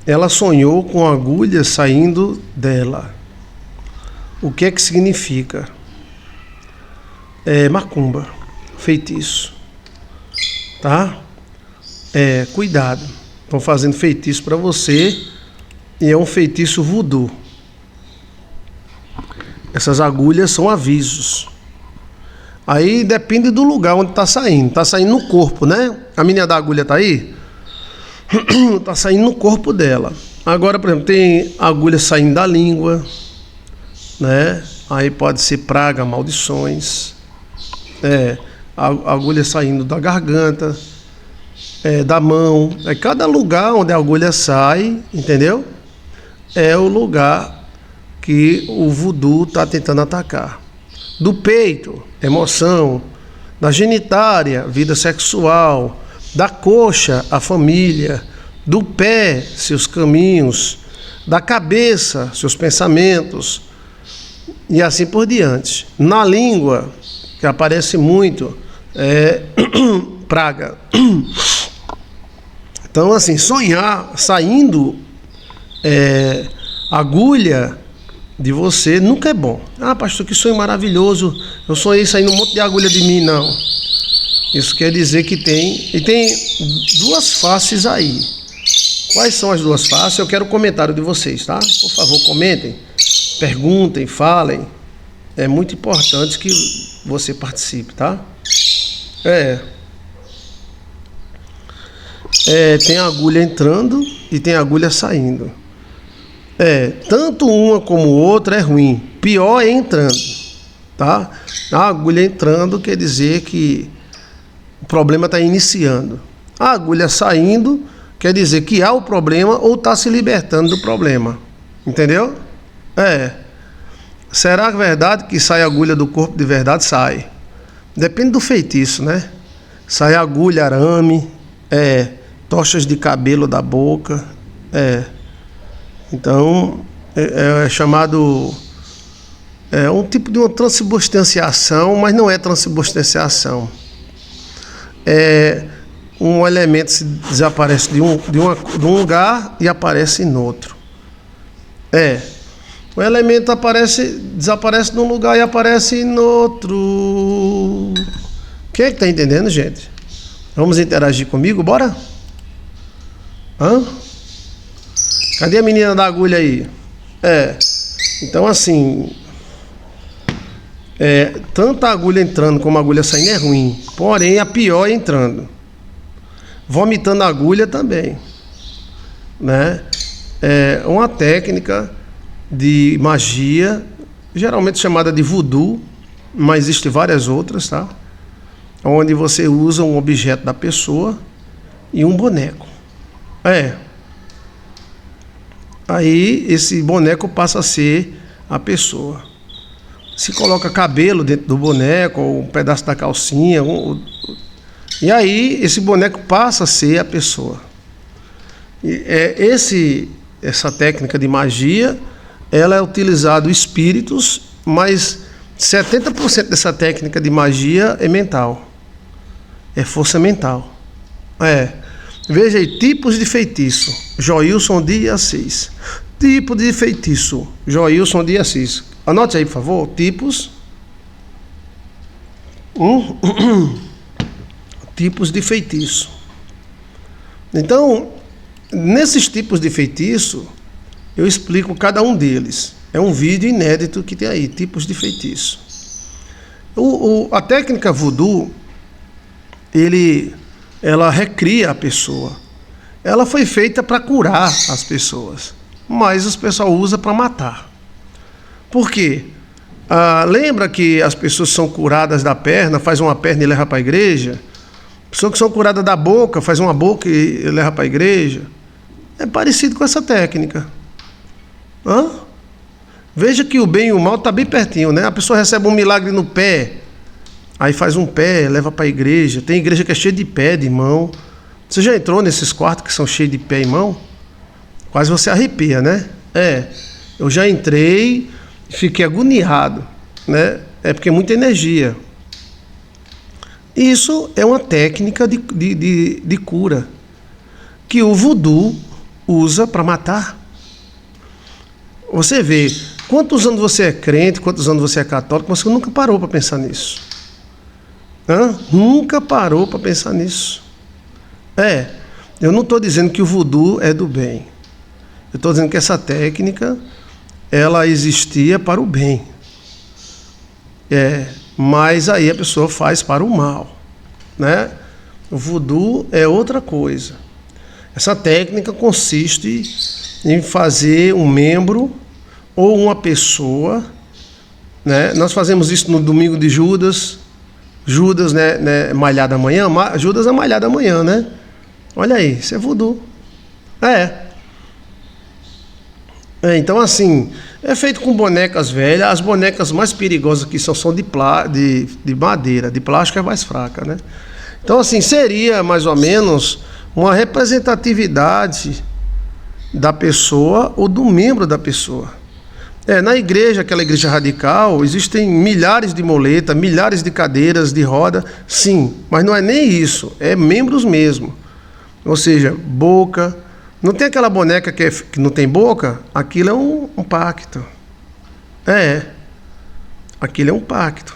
ela sonhou com agulha saindo dela. O que é que significa? É macumba, feitiço, tá? Cuidado, estão fazendo feitiço para você e é um feitiço voodoo. Essas agulhas são avisos. Aí depende do lugar onde está saindo. Está saindo no corpo, né? A menina da agulha está aí? Está saindo no corpo dela. Agora, por exemplo, tem agulha saindo da língua, né? Aí pode ser praga, maldições. Agulha saindo da garganta, da mão. Cada lugar onde a agulha sai, entendeu? É o lugar que o voodoo está tentando atacar. Do peito, emoção. Da genitária, vida sexual. Da coxa, a família. Do pé, seus caminhos. Da cabeça, seus pensamentos. E assim por diante. Na língua, que aparece muito, praga. Então, assim, sonhar saindo agulha de você nunca é bom. Ah, pastor, que sonho maravilhoso. Eu sonhei saindo um monte de agulha de mim. Não. Isso quer dizer que tem duas faces aí. Quais são as duas faces? Eu quero o comentário de vocês, tá? Por favor, comentem, perguntem, falem. É muito importante que você participe, tá? Tem agulha entrando e tem agulha saindo. Tanto uma como outra é ruim. Pior é entrando, tá? A agulha entrando quer dizer que o problema está iniciando. A agulha saindo quer dizer que há o problema ou está se libertando do problema. Entendeu? Será verdade que sai agulha do corpo de verdade? Sai. Depende do feitiço, né? Sai agulha, arame, tochas de cabelo da boca, Então, é chamado... É um tipo de uma transubstanciação, mas não é transubstanciação. Um elemento se desaparece de um lugar e aparece em outro. O elemento desaparece de um lugar e aparece em outro. Quem é que está entendendo, gente? Vamos interagir comigo, bora? Cadê a menina da agulha aí? Então, assim, tanto a agulha entrando como a agulha saindo é ruim. Porém, a pior é entrando. Vomitando a agulha também, né? É uma técnica de magia, geralmente chamada de voodoo, mas existem várias outras, tá? Onde você usa um objeto da pessoa e um boneco. Aí esse boneco passa a ser a pessoa. Se coloca cabelo dentro do boneco, ou um pedaço da calcinha, e aí esse boneco passa a ser a pessoa. Essa técnica de magia, ela é utilizada espíritos, mas 70% dessa técnica de magia é mental. É força mental. Veja aí, tipos de feitiço. Joilson de Assis. Tipo de feitiço. Joilson de Assis. Anote aí, por favor. Tipos. Tipos de feitiço. Então, nesses tipos de feitiço, eu explico cada um deles. É um vídeo inédito que tem aí, tipos de feitiço. A técnica voodoo, ela recria a pessoa. Ela foi feita para curar as pessoas, mas o pessoal usa para matar. Por quê? Lembra que as pessoas são curadas da perna, faz uma perna e leva para a igreja? Pessoas que são curadas da boca, faz uma boca e leva para a igreja? É parecido com essa técnica. Veja que o bem e o mal está bem pertinho, né? A pessoa recebe um milagre no pé, aí faz um pé, leva para a igreja. Tem igreja que é cheia de pé, de mão. Você já entrou nesses quartos que são cheios de pé e mão? Quase você arrepia, né? Eu já entrei e fiquei agoniado, né? Porque é muita energia. Isso é uma técnica de cura que o voodoo usa para matar. Você vê, quantos anos você é crente, quantos anos você é católico, mas você nunca parou para pensar nisso. Nunca parou para pensar nisso. Eu não estou dizendo que o voodoo é do bem. Eu estou dizendo que essa técnica, ela existia para o bem. Mas aí a pessoa faz para o mal, né? O voodoo é outra coisa. Essa técnica consiste em fazer um membro ou uma pessoa, né? Nós fazemos isso no domingo de Judas. Judas, né, malhado amanhã. Judas é malhado amanhã, né? Olha aí, isso é voodoo. Então, assim, é feito com bonecas velhas. As bonecas mais perigosas que são de madeira, de plástico é mais fraca, né? Então, assim, seria mais ou menos uma representatividade da pessoa ou do membro da pessoa. Na igreja, aquela igreja radical, existem milhares de muletas, milhares de cadeiras de roda, sim, mas não é nem isso, é membros mesmo. Ou seja, boca. Não tem aquela boneca que não tem boca? Aquilo é um pacto. Aquilo é um pacto.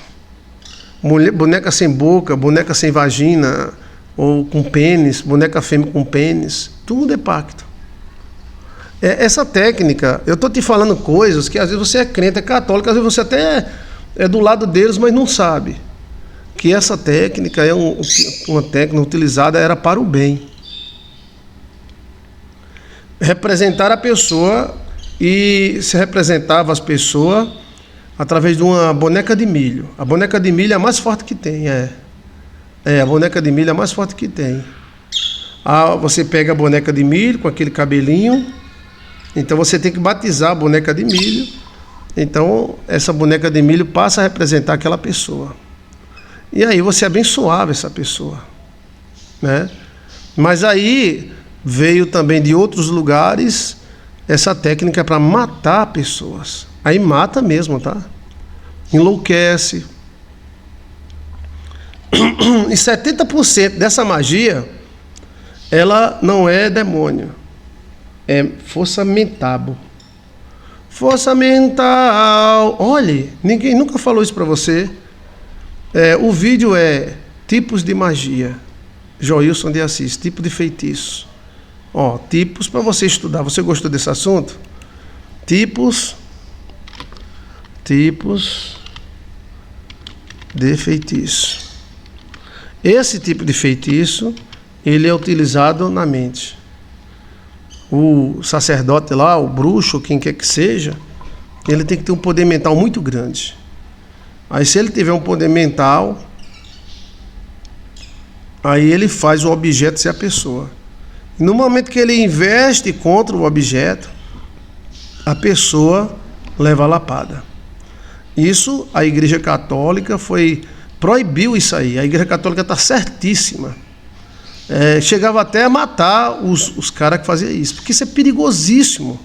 Boneca sem boca, boneca sem vagina, ou com pênis, boneca fêmea com pênis, tudo é pacto. Essa técnica, eu estou te falando coisas que às vezes você é crente, é católico, às vezes você até é do lado deles, mas não sabe. Que essa técnica é uma técnica utilizada era para o bem. Representar a pessoa, e se representava as pessoas através de uma boneca de milho. A boneca de milho é a mais forte que tem, a boneca de milho é a mais forte que tem. Você pega a boneca de milho com aquele cabelinho, então você tem que batizar a boneca de milho. Então essa boneca de milho passa a representar aquela pessoa. E aí você abençoava essa pessoa, né? Mas aí veio também de outros lugares essa técnica para matar pessoas. Aí mata mesmo, tá? Enlouquece. E 70% dessa magia, ela não é demônio. É força mental. Força mental. Olhe, ninguém nunca falou isso para você. O vídeo é tipos de magia. Joilson de Assis, tipo de feitiço. Tipos para você estudar. Você gostou desse assunto? Tipos de feitiço. Esse tipo de feitiço, ele é utilizado na mente. O sacerdote lá, o bruxo, quem quer que seja, ele tem que ter um poder mental muito grande. Aí se ele tiver um poder mental, aí ele faz o objeto ser a pessoa. No momento que ele investe contra o objeto, a pessoa leva a lapada. Isso, a Igreja Católica proibiu isso aí. A Igreja Católica está certíssima. Chegava até a matar os caras que faziam isso, porque isso é perigosíssimo.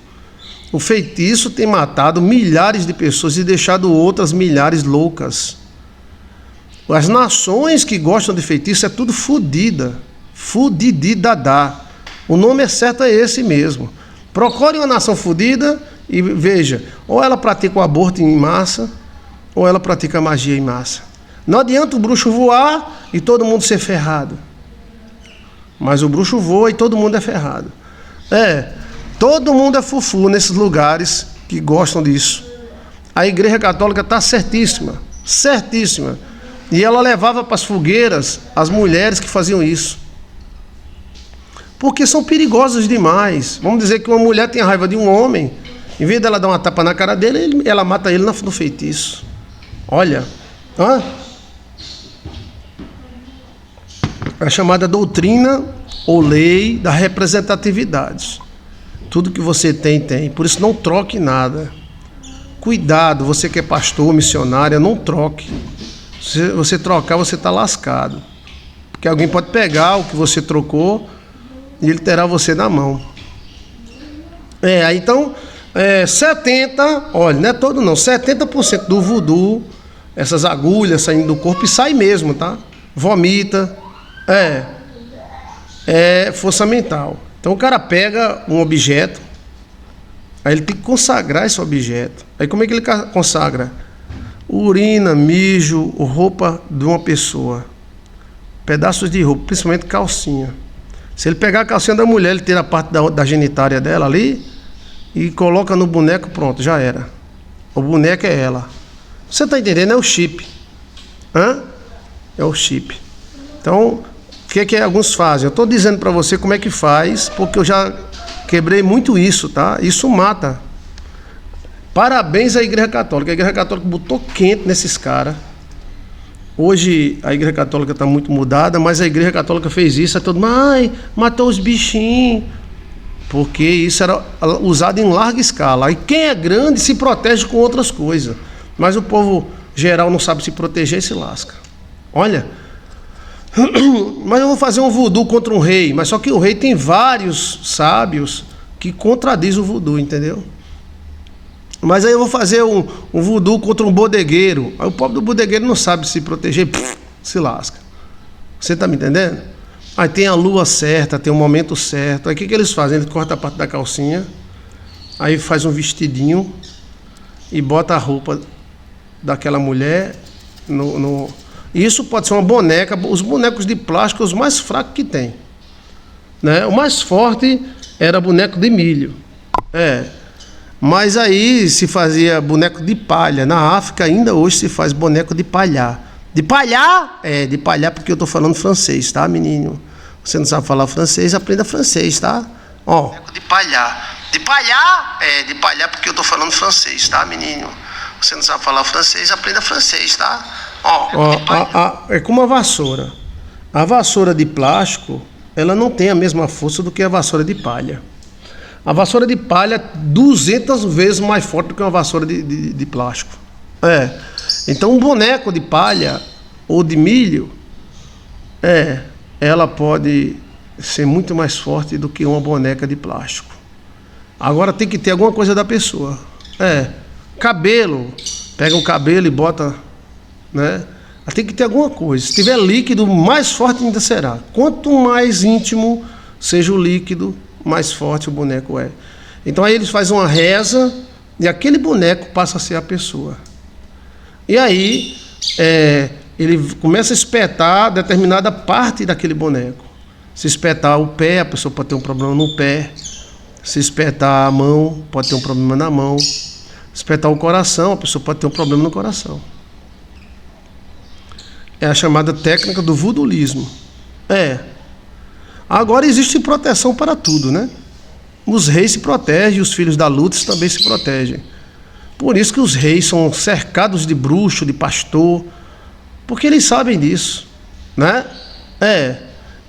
O feitiço tem matado milhares de pessoas e deixado outras milhares loucas. As nações que gostam de feitiço é tudo fudida. Fudididadá. O nome certo é esse mesmo. Procure uma nação fudida e veja, ou ela pratica o aborto em massa, ou ela pratica magia em massa. Não adianta o bruxo voar e todo mundo ser ferrado. Mas o bruxo voa e todo mundo é ferrado. Todo mundo é fufu nesses lugares que gostam disso. A Igreja Católica está certíssima. Certíssima. E ela levava para as fogueiras as mulheres que faziam isso. Porque são perigosas demais. Vamos dizer que uma mulher tem raiva de um homem, em vez dela dar uma tapa na cara dele, ela mata ele no feitiço. Olha. É a chamada doutrina ou lei da representatividade. Tudo que você tem. Por isso não troque nada. Cuidado, você que é pastor, missionária, não troque. Se você trocar, você está lascado. Porque alguém pode pegar o que você trocou e ele terá você na mão. Então, 70%, olha, não é todo não, 70% do voodoo, essas agulhas saindo do corpo, e sai mesmo, tá? Vomita. É força mental. Então o cara pega um objeto, aí ele tem que consagrar esse objeto. Aí como é que ele consagra? Urina, mijo, roupa de uma pessoa, pedaços de roupa, principalmente calcinha. Se ele pegar a calcinha da mulher, ele tira a parte da genitária dela ali e coloca no boneco, pronto, já era. O boneco é ela. Você está entendendo? É o chip. É o chip. Então, o que alguns fazem? Eu estou dizendo para você como é que faz, porque eu já quebrei muito isso, tá? Isso mata. Parabéns à Igreja Católica. A Igreja Católica botou quente nesses caras. Hoje a Igreja Católica está muito mudada, mas a Igreja Católica fez isso. É todo mundo, ai, matou os bichinhos. Porque isso era usado em larga escala. E quem é grande se protege com outras coisas. Mas o povo geral não sabe se proteger e se lasca. Olha, mas eu vou fazer um voodoo contra um rei. Mas só que o rei tem vários sábios que contradizem o voodoo, entendeu? Mas aí eu vou fazer um voodoo contra um bodegueiro. Aí o pobre do bodegueiro não sabe se proteger, se lasca. Você está me entendendo? Aí tem a lua certa, tem o momento certo. Aí o que eles fazem? Eles cortam a parte da calcinha, aí faz um vestidinho e bota a roupa daquela mulher no... Isso pode ser uma boneca. Os bonecos de plástico, os mais fracos que tem, né? O mais forte era boneco de milho. Mas aí se fazia boneco de palha. Na África ainda hoje se faz boneco de palhar. De palhar? De palhar porque eu estou falando francês, tá, menino? Você não sabe falar francês, aprenda francês, tá? Ó. Boneco de palhar. De palhar? De palhar porque eu estou falando francês, tá, menino? Você não sabe falar francês, aprenda francês, tá? É como a vassoura. A vassoura de plástico, ela não tem a mesma força do que a vassoura de palha. A vassoura de palha é 200 vezes mais forte do que uma vassoura de plástico. Então um boneco de palha ou de milho, ela pode ser muito mais forte do que uma boneca de plástico. Agora tem que ter alguma coisa da pessoa. Cabelo, pega um cabelo e bota, né? Tem que ter alguma coisa. Se tiver líquido, mais forte ainda será. Quanto mais íntimo seja o líquido, mais forte o boneco é. Então aí eles fazem uma reza e aquele boneco passa a ser a pessoa. E aí ele começa a espetar determinada parte daquele boneco. Se espetar o pé, a pessoa pode ter um problema no pé. Se espetar a mão, pode ter um problema na mão. Se espetar o coração, a pessoa pode ter um problema no coração. É a chamada técnica do voodulismo. Agora existe proteção para tudo, né? Os reis se protegem, os filhos da Lúcia também se protegem. Por isso que os reis são cercados de bruxo, de pastor, porque eles sabem disso, né?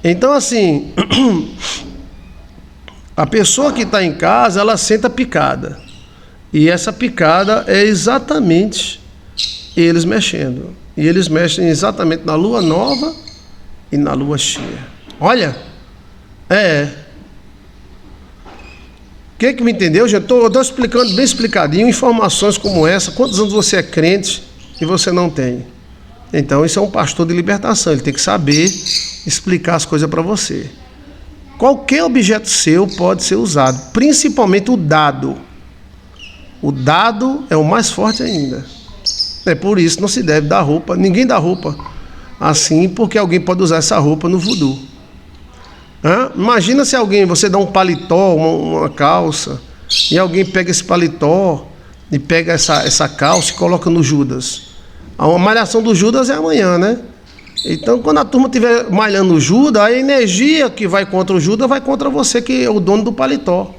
Então assim, a pessoa que está em casa, ela sente a picada. E essa picada é exatamente eles mexendo. E eles mexem exatamente na lua nova e na lua cheia. Olha, Quem que me entendeu, gente? Estou explicando bem explicadinho, informações como essa. Quantos anos você é crente e você não tem? Então, isso é um pastor de libertação. Ele tem que saber explicar as coisas para você. Qualquer objeto seu pode ser usado, principalmente o dado. O dado é o mais forte ainda. É por isso que não se deve dar roupa. Ninguém dá roupa assim, porque alguém pode usar essa roupa no voodoo. Imagina se você dá um paletó, uma calça, e alguém pega esse paletó e pega essa calça e coloca no Judas. A malhação do Judas é amanhã, né? Então, quando a turma estiver malhando o Judas, a energia que vai contra o Judas vai contra você, que é o dono do paletó.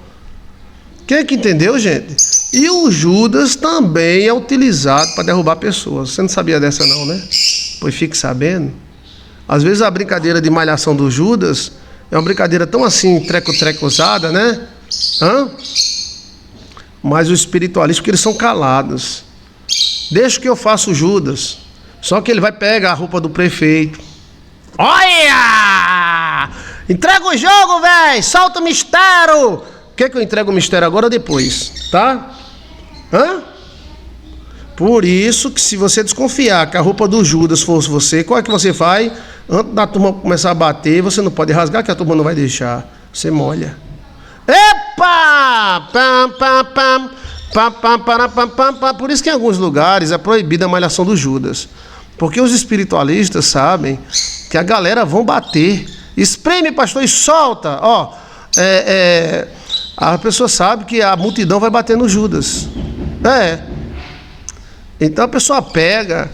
Quem é que entendeu, gente? E o Judas também é utilizado para derrubar pessoas. Você não sabia dessa não, né? Pois fique sabendo. Às vezes a brincadeira de malhação do Judas é uma brincadeira tão assim, treco-trecosada, né? Mas os espiritualistas, porque eles são calados. Deixa que eu faço o Judas. Só que ele vai pegar a roupa do prefeito. Olha! Entrega o jogo, velho! Solta o mistério! Quer que eu entregue o mistério agora ou depois? Tá? Por isso que se você desconfiar que a roupa do Judas fosse você, qual é que você faz? Antes da turma começar a bater, você não pode rasgar, que a turma não vai deixar. Você molha. pá, pam, pam, pam, pam, pam, pam, pam, pam, pam. Por isso que em alguns lugares é proibida a malhação do Judas. Porque os espiritualistas sabem que a galera vão bater. Espreme, pastor, e solta. Ó, a pessoa sabe que a multidão vai bater no Judas. Então a pessoa pega,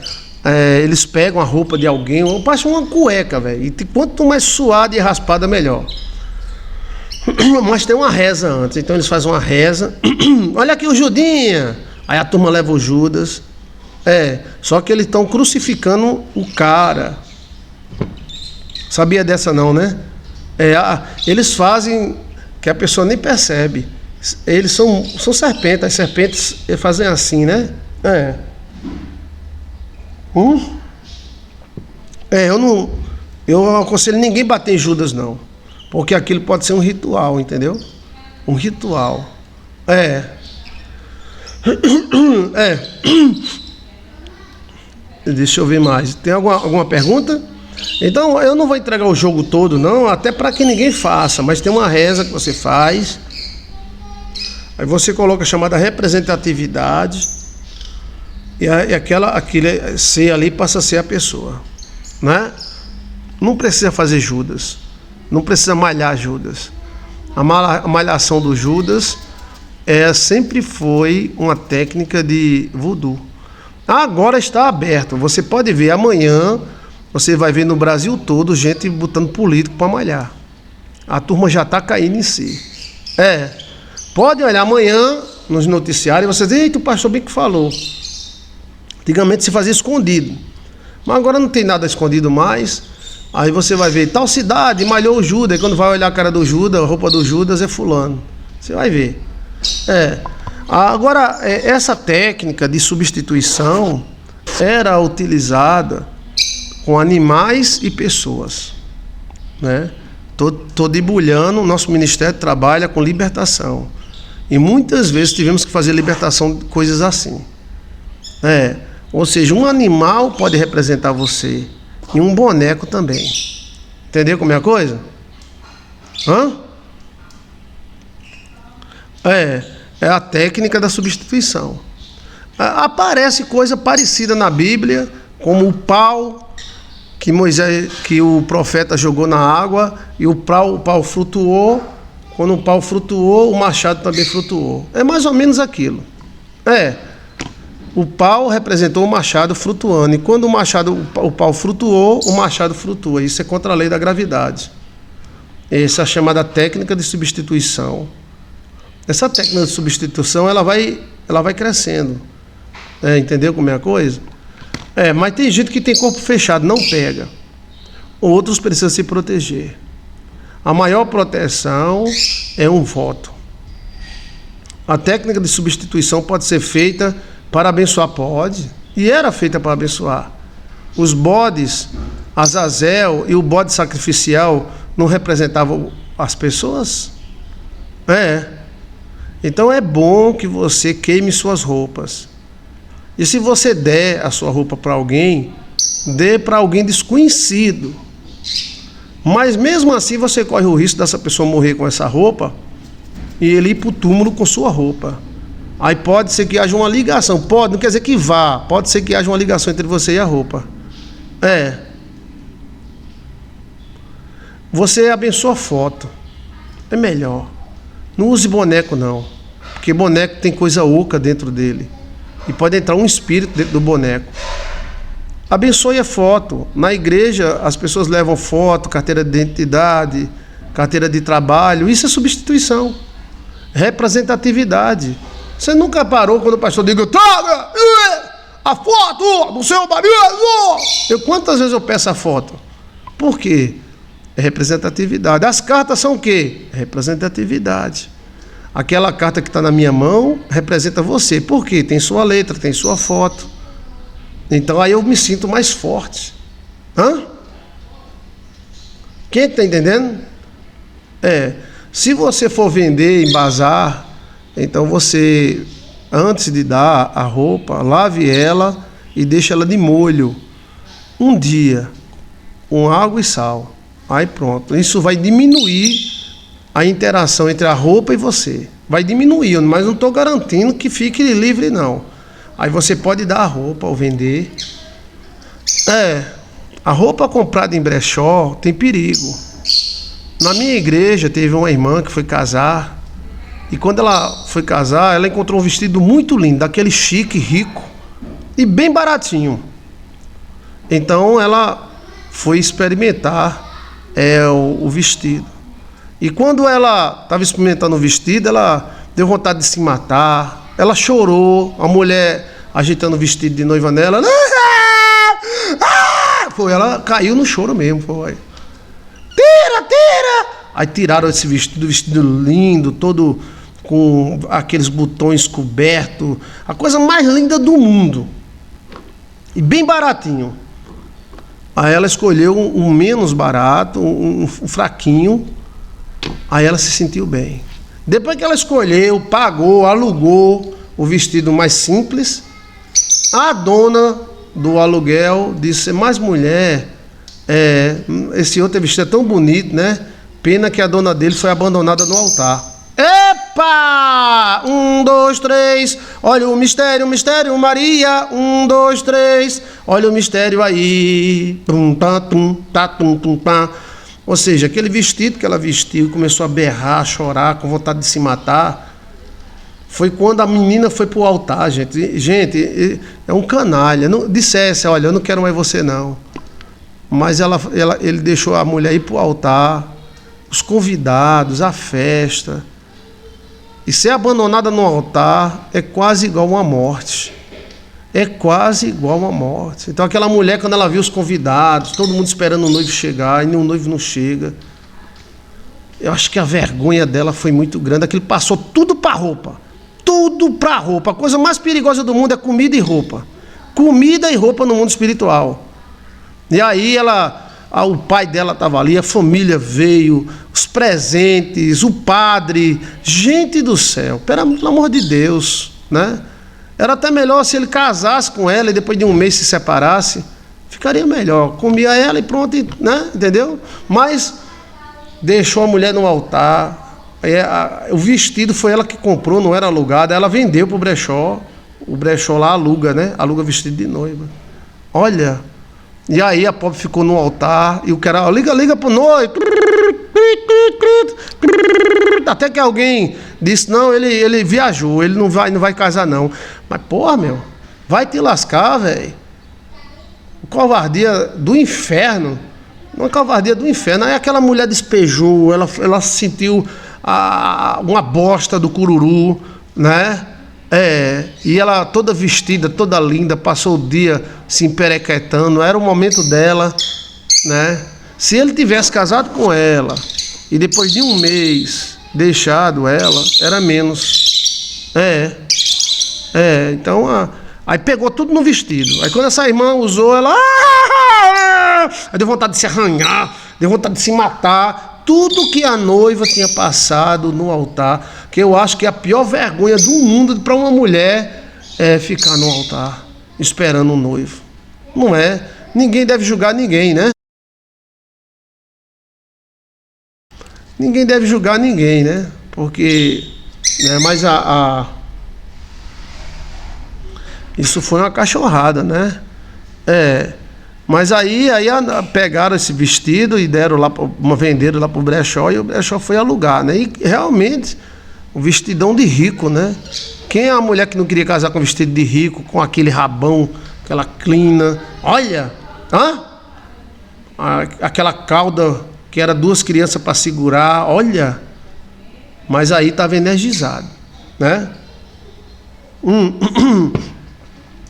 eles pegam a roupa de alguém, parece uma cueca, velho. E quanto mais suada e raspada, melhor. Mas tem uma reza antes, então eles fazem uma reza. Olha aqui o Judinha. Aí a turma leva o Judas. Só que eles estão crucificando o cara. Sabia dessa não, né? Eles fazem que a pessoa nem percebe. Eles são serpentes. As serpentes fazem assim, né? Eu aconselho ninguém bater em Judas, não. Porque aquilo pode ser um ritual, entendeu? Um ritual. Deixa eu ver mais. Tem alguma pergunta? Então, eu não vou entregar o jogo todo, não, até para que ninguém faça, mas tem uma reza que você faz. Aí você coloca a chamada representatividade, e aquele ser ali passa a ser a pessoa, né? Não precisa fazer Judas, não precisa malhar Judas. A malhação do Judas sempre foi uma técnica de voodoo. Agora está aberto, você pode ver amanhã. Você vai ver no Brasil todo gente botando político para malhar. A turma já está caindo em si. Pode olhar amanhã nos noticiários e você diz, eita, o pastor bem que falou. Antigamente se fazia escondido. Mas agora não tem nada escondido mais. Aí você vai ver, tal cidade malhou o Judas. E quando vai olhar a cara do Judas, a roupa do Judas é fulano. Você vai ver. Agora, essa técnica de substituição era utilizada com animais e pessoas, né? Tô debulhando, nosso Ministério trabalha com libertação. E muitas vezes tivemos que fazer libertação de coisas assim. Ou seja, um animal pode representar você e um boneco também. Entendeu como é a coisa? É a técnica da substituição. Aparece coisa parecida na Bíblia, como o pau que o profeta jogou na água e o pau flutuou. Quando o pau flutuou, o machado também flutuou. É mais ou menos aquilo. O pau representou o machado flutuando. E quando o pau flutuou, o machado flutua. Isso é contra a lei da gravidade. Essa é a chamada técnica de substituição. Essa técnica de substituição, ela vai crescendo. Entendeu como é a coisa? Mas tem gente que tem corpo fechado, não pega. Outros precisam se proteger. A maior proteção é um voto. A técnica de substituição pode ser feita para abençoar, pode. E era feita para abençoar. Os bodes, Azazel e o bode sacrificial não representavam as pessoas? Então é bom que você queime suas roupas. E se você der a sua roupa para alguém, dê para alguém desconhecido. Mas mesmo assim você corre o risco dessa pessoa morrer com essa roupa e ele ir para o túmulo com sua roupa. Aí pode ser que haja uma ligação. Pode, não quer dizer que vá. Pode ser que haja uma ligação entre você e a roupa. Você abençoa foto. É melhor. Não use boneco não. Porque boneco tem coisa oca dentro dele. E pode entrar um espírito dentro do boneco. Abençoe a foto. Na igreja, as pessoas levam foto, carteira de identidade, carteira de trabalho. Isso é substituição. Representatividade. Você nunca parou quando o pastor diz, traga a foto do seu marido. Quantas vezes eu peço a foto? Por quê? É representatividade. As cartas são o quê? Representatividade. Aquela carta que está na minha mão representa você. Por quê? Tem sua letra, tem sua foto. Então aí eu me sinto mais forte. Quem está entendendo? Se você for vender em bazar, então você, antes de dar a roupa, lave ela e deixe ela de molho. Um dia, com água e sal. Aí pronto. Isso vai diminuir a interação entre a roupa e você. Vai diminuir, mas não estou garantindo que fique livre, não. Aí você pode dar a roupa ou vender. A roupa comprada em brechó tem perigo. Na minha igreja teve uma irmã que foi casar. E quando ela foi casar, ela encontrou um vestido muito lindo, daquele chique, rico e bem baratinho. Então ela foi experimentar o vestido. E quando ela estava experimentando o vestido, ela deu vontade de se matar. Ela chorou, a mulher ajeitando o vestido de noiva nela. Ela caiu no choro mesmo. Foi. Tira! Aí tiraram esse vestido lindo, todo com aqueles botões cobertos, a coisa mais linda do mundo. E bem baratinho. Aí ela escolheu um menos barato, um fraquinho. Aí ela se sentiu bem. Depois que ela escolheu, pagou, alugou o vestido mais simples, a dona do aluguel disse: mas mulher, esse outro vestido é tão bonito, né? Pena que a dona dele foi abandonada no altar. Epa! 1, 2, 3, olha o mistério, Maria. 1, 2, 3, olha o mistério aí. Ou seja, aquele vestido que ela vestiu, começou a berrar, a chorar, com vontade de se matar. Foi quando a menina foi pro altar, gente. Gente, é um canalha. Não, dissesse: olha, eu não quero mais você, não. Mas ele deixou a mulher ir pro altar, os convidados, a festa. E ser abandonada no altar é quase igual a uma morte. É quase igual a uma morte. Então aquela mulher, quando ela viu os convidados, todo mundo esperando o noivo chegar, e o noivo não chega, eu acho que a vergonha dela foi muito grande. Aquilo passou tudo para roupa. Tudo para roupa. A coisa mais perigosa do mundo é comida e roupa. Comida e roupa no mundo espiritual. E aí o pai dela estava ali, a família veio, os presentes, o padre, gente do céu, pelo amor de Deus, né? Era até melhor se ele casasse com ela e depois de um mês se separasse, ficaria melhor, comia ela e pronto, né? Entendeu? Mas deixou a mulher no altar, o vestido foi ela que comprou, não era alugado, ela vendeu para o brechó lá aluga, né? Aluga vestido de noiva. Olha... E aí a pobre ficou no altar e o cara, liga pro noivo. Até que alguém disse: não, ele viajou, ele não vai casar não. Mas porra, meu, vai te lascar, velho. Covardia do inferno. Uma covardia do inferno. Aí aquela mulher despejou, ela sentiu uma bosta do cururu, né? E ela toda vestida, toda linda, passou o dia se emperequetando, era o momento dela, né? Se ele tivesse casado com ela e depois de um mês deixado ela, era menos. Então, aí pegou tudo no vestido. Aí quando essa irmã usou, ela aí deu vontade de se arranhar, deu vontade de se matar. Tudo que a noiva tinha passado no altar, que eu acho que a pior vergonha do mundo para uma mulher é ficar no altar esperando um noivo. Não é? Ninguém deve julgar ninguém, né? Ninguém deve julgar ninguém, né? Porque, né, mas isso foi uma cachorrada, né? Mas aí pegaram esse vestido e deram lá, venderam lá para o brechó, e o brechó foi alugar, né? E realmente, um vestidão de rico, né? Quem é a mulher que não queria casar com vestido de rico, com aquele rabão, aquela clina? Olha, aquela cauda que era 2 crianças para segurar, olha. Mas aí estava energizado, né?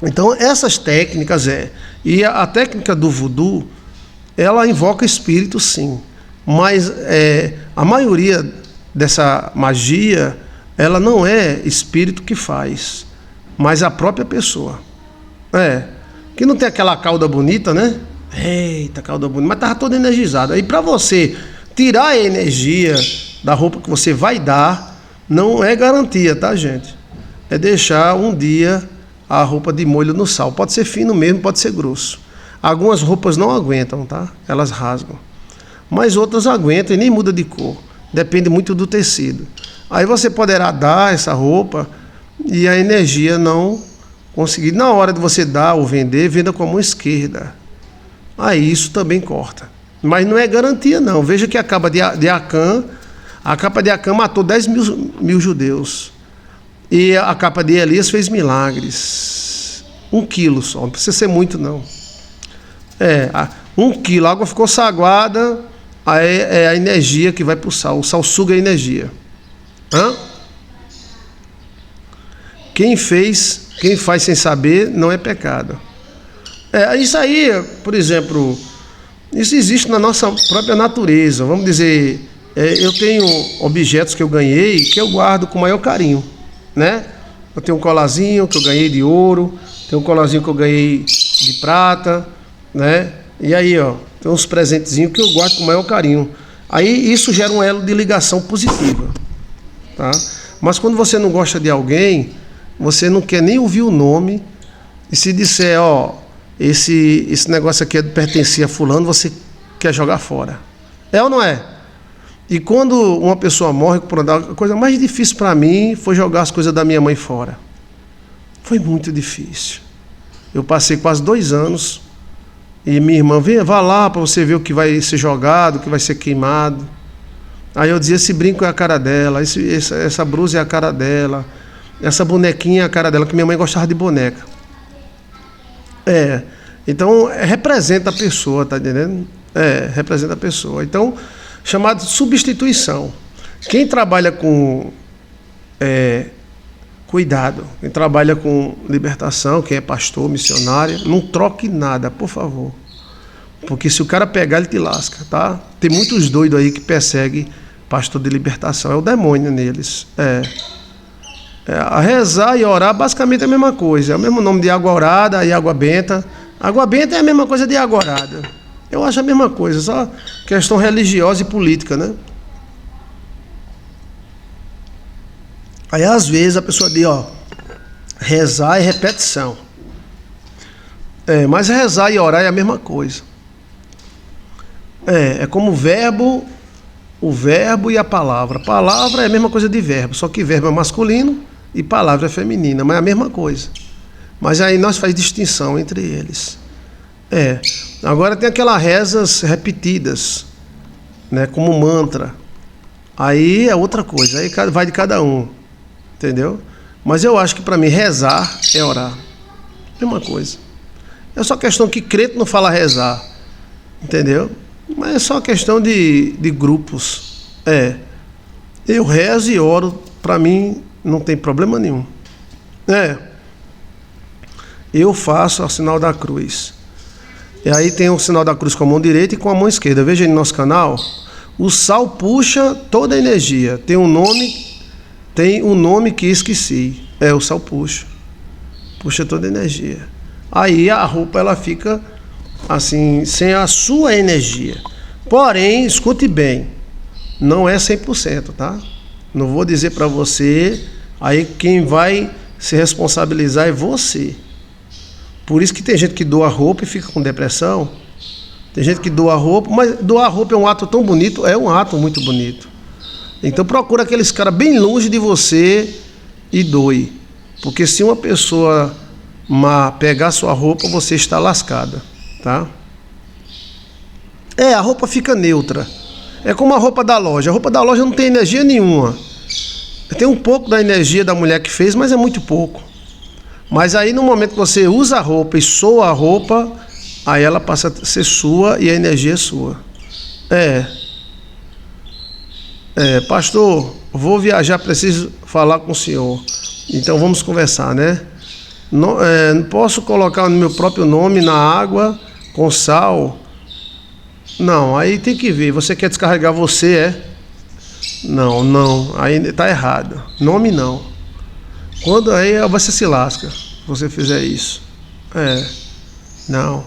Então essas técnicas e a técnica do voodoo, ela invoca espírito, sim, mas a maioria dessa magia, ela não é espírito que faz, mas a própria pessoa. Que não tem aquela cauda bonita, né? Eita, cauda bonita, mas estava toda energizada. Aí para você tirar a energia da roupa que você vai dar, não é garantia, tá, gente? É deixar um dia a roupa de molho no sal. Pode ser fino mesmo, pode ser grosso. Algumas roupas não aguentam, tá? Elas rasgam. Mas outras aguentam e nem muda de cor. Depende muito do tecido. Aí você poderá dar essa roupa e a energia não conseguir. Na hora de você dar ou vender, venda com a mão esquerda. Aí isso também corta. Mas não é garantia, não. Veja que a capa de Acã matou 10 mil judeus. E a capa de Elias fez milagres. 1 quilo só, não precisa ser muito, não. 1 quilo, a água ficou saguada, aí é a energia que vai para o sal suga a energia. Quem faz sem saber não é pecado. Isso aí, por exemplo, isso existe na nossa própria natureza. Vamos dizer, eu tenho objetos que eu ganhei que eu guardo com o maior carinho, né? Eu tenho um colarzinho que eu ganhei de ouro, tenho um colarzinho que eu ganhei de prata, né? E aí, tem uns presentezinhos que eu guardo com o maior carinho. Aí isso gera um elo de ligação positiva, tá? Mas quando você não gosta de alguém, você não quer nem ouvir o nome, e se disser, esse negócio aqui pertencia a fulano, você quer jogar fora. É ou não é? E quando uma pessoa morre, a coisa mais difícil para mim foi jogar as coisas da minha mãe fora. Foi muito difícil. Eu passei quase 2 anos, e minha irmã, vá lá para você ver o que vai ser jogado, o que vai ser queimado. Aí eu dizia, esse brinco é a cara dela, essa blusa é a cara dela, essa bonequinha é a cara dela, que minha mãe gostava de boneca. Então representa a pessoa, tá entendendo? Representa a pessoa. Então, chamado de substituição. Quem trabalha com cuidado, quem trabalha com libertação, quem é pastor, missionário, não troque nada, por favor. Porque se o cara pegar, ele te lasca, tá? Tem muitos doidos aí que perseguem pastor de libertação, é o demônio neles. A rezar e orar basicamente é a mesma coisa, é o mesmo nome de água orada e água benta. Água benta é a mesma coisa de água orada. Eu acho a mesma coisa, só questão religiosa e política, né? Aí às vezes a pessoa diz, rezar é repetição. Mas rezar e orar é a mesma coisa. É como o verbo e a palavra. Palavra é a mesma coisa de verbo, só que verbo é masculino e palavra é feminina, mas é a mesma coisa. Mas aí nós faz distinção entre eles. Agora tem aquelas rezas repetidas, né, como mantra. Aí é outra coisa, aí vai de cada um, entendeu? Mas eu acho que para mim rezar é orar. Mesma coisa. É só questão que crente não fala rezar, entendeu? Mas é só questão de grupos. Eu rezo e oro, para mim não tem problema nenhum. Eu faço o sinal da cruz. E aí tem o sinal da cruz com a mão direita e com a mão esquerda. Veja aí no nosso canal. O sal puxa toda a energia. Tem um nome que esqueci. O sal puxa toda a energia. Aí a roupa ela fica assim, sem a sua energia. Porém, escute bem, não é 100%, tá? Não vou dizer para você, aí quem vai se responsabilizar é você. Por isso que tem gente que doa roupa e fica com depressão. Tem gente que doa roupa, mas doar roupa é um ato tão bonito, é um ato muito bonito. Então procura aqueles caras bem longe de você e doe. Porque se uma pessoa má pegar sua roupa, você está lascada, tá? A roupa fica neutra. É como a roupa da loja. A roupa da loja não tem energia nenhuma. Tem um pouco da energia da mulher que fez, mas é muito pouco. Mas aí no momento que você usa a roupa e soa a roupa, aí ela passa a ser sua e a energia é sua. Pastor, vou viajar, preciso falar com o senhor. Então vamos conversar, né? Não posso colocar o meu próprio nome na água com sal? Não, aí tem que ver. Você quer descarregar você, Não, aí está errado. Nome não. Quando aí você se lasca, se você fizer isso. Não.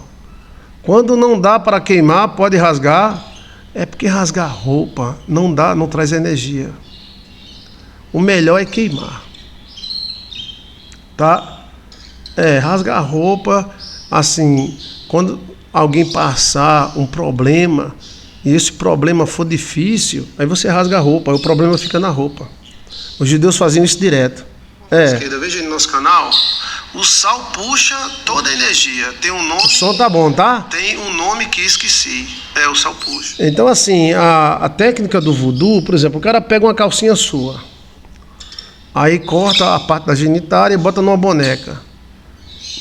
Quando não dá para queimar, pode rasgar. É porque rasgar roupa não dá, não traz energia. O melhor é queimar. Tá? Rasgar roupa, assim, quando alguém passar um problema, e esse problema for difícil, aí você rasga a roupa, aí o problema fica na roupa. Os judeus faziam isso direto. Veja aí no nosso canal, o sal puxa toda a energia. Tem um nome. O som tá bom, tá? Tem um nome que esqueci. O sal puxa. Então, assim, a técnica do voodoo, por exemplo, o cara pega uma calcinha sua, aí corta a parte da genitália e bota numa boneca.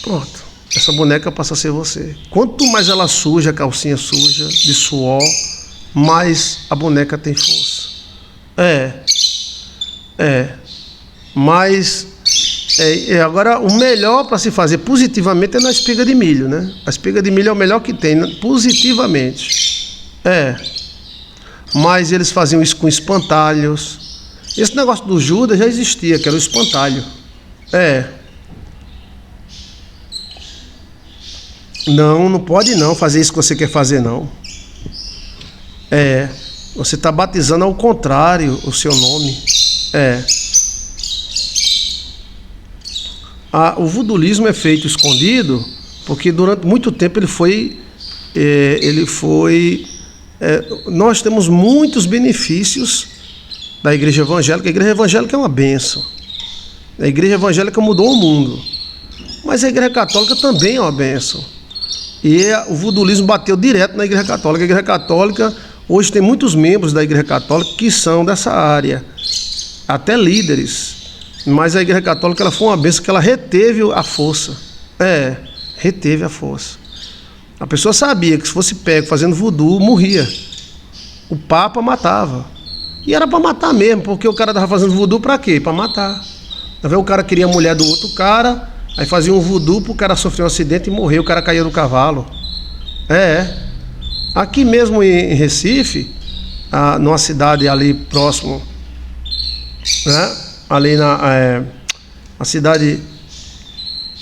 Pronto. Essa boneca passa a ser você. Quanto mais ela suja, a calcinha suja, de suor, mais a boneca tem força. Mas agora o melhor para se fazer positivamente é na espiga de milho, né? A espiga de milho é o melhor que tem, né? Positivamente. Mas eles faziam isso com espantalhos. Esse negócio do Judas já existia, que era o espantalho. Não pode não fazer isso que você quer fazer, não. Você está batizando ao contrário o seu nome. O vodulismo é feito escondido, porque durante muito tempo nós temos muitos benefícios da igreja evangélica. A igreja evangélica é uma bênção. A igreja evangélica mudou o mundo. Mas a igreja católica também é uma bênção. E o vodulismo bateu direto na igreja católica. A igreja católica, hoje tem muitos membros da igreja católica que são dessa área, até líderes. Mas a igreja católica ela foi uma bênção que ela reteve a força. Reteve a força. A pessoa sabia que se fosse pego fazendo voodoo, morria. O Papa matava. E era para matar mesmo, porque o cara estava fazendo voodoo para quê? Para matar. O cara queria a mulher do outro cara, aí fazia um voodoo para o cara sofrer um acidente e morrer, o cara caía do cavalo. Aqui mesmo em Recife, numa cidade ali próximo, né? Ali na cidade